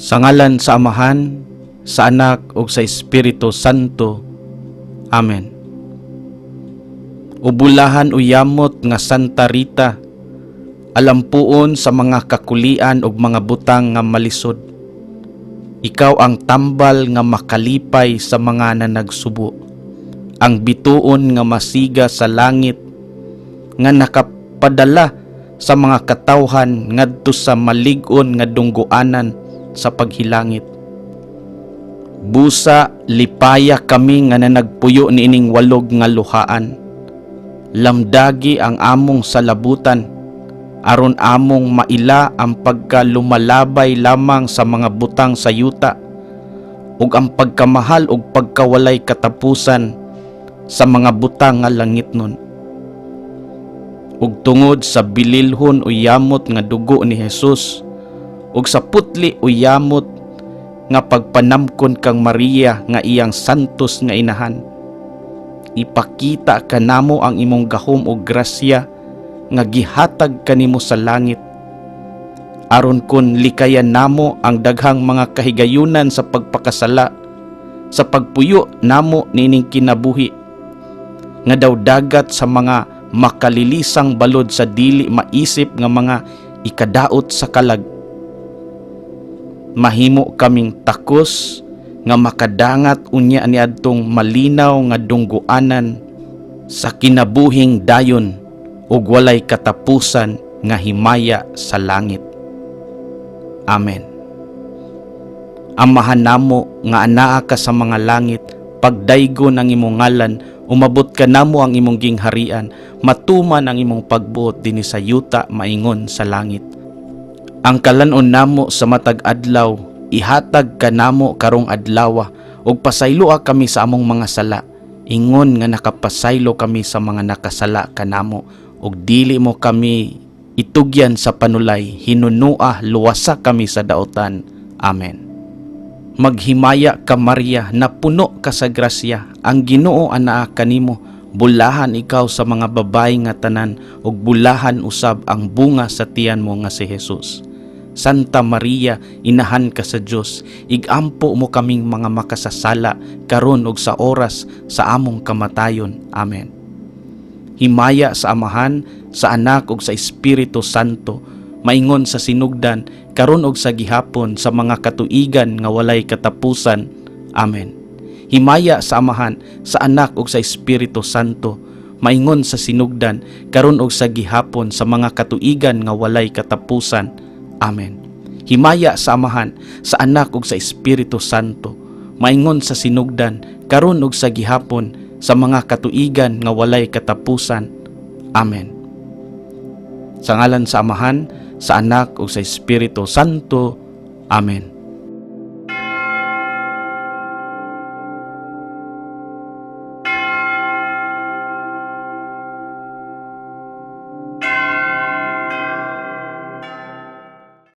Sa ngalan sa Amahan, sa Anak ug sa Espiritu Santo. Amen. Ubulahan uyamot nga Santa Rita, alampuon sa mga kakulian ug mga butang nga malisod. Ikaw ang tambal nga makalipay sa mga nanagsubo, ang bituon nga masiga sa langit, nga nakapadala sa mga katawhan ngadto sa malig-on nga dungguanan sa paghilangit. Busa lipaya kami nga nanagpuyo niining walog nga luhaan. Lamdagi ang among salabutan, aron among maila ang pagkalumalabay lamang sa mga butang sa yuta, ug ang pagkamahal ug pagkawalay katapusan sa mga butang nga langitnon. Ug tungod sa bililhon o yamot nga dugo ni Jesus, ug sa putli o yamot nga pagpanamkon kang Maria nga iyang santos nga inahan, ipakita kanamo ang imong gahom ug grasya nga gihatag kanimo sa langit, aron kun likayan namo ang daghang mga kahigayunan sa pagpakasala, sa pagpuyo namo nining kinabuhi, nga daw dagat sa mga makalilisang balod sa dili maisip nga mga ikadaot sa kalag. Mahimo kaming takos nga makadangat unya niadtong malinaw nga dungguanan sa kinabuhing dayon ug walay katapusan nga himaya sa langit. Amen. Amahan namo nga anaa ka sa mga langit, pagdaygon ang imong ngalan, umabot ka namo ang imong gingharian, matuman ang imong pagbuot dinhi sa yuta maingon sa langit. Ang kalanon namo sa matag adlaw, ihatag ka namo karong adlaw, ug pasayloa kami sa among mga sala, ingon nga nakapasaylo kami sa mga nakasala kanamo, ug dili mo kami itugyan sa panulay, hinunua luwasa kami sa daotan. Amen. Maghimaya ka Maria, na puno ka sa grasya, ang Ginoo anaa kanimo, bulahan ikaw sa mga babayi nga tanan, ug bulahan usab ang bunga sa tiyan mo nga si Jesus. Santa Maria, inahan ka sa Dios, igampo mo kaming mga makasasala karon ug sa oras sa among kamatayon. Amen. Himaya sa Amahan, sa Anak ug sa Espiritu Santo, maingon sa sinugdan karon ug sa gihapon sa mga katuigan nga walay katapusan. Amen. Himaya sa Amahan, sa Anak ug sa Espiritu Santo, maingon sa sinugdan karon ug sa gihapon sa mga katuigan nga walay katapusan. Amen. Himaya sa Amahan, sa Anak ug sa Espiritu Santo, maingon sa sinugdan karon ug sa gihapon sa mga katuigan nga walay katapusan. Amen. Sa ngalan sa Amahan, sa Anak ug sa Espiritu Santo. Amen.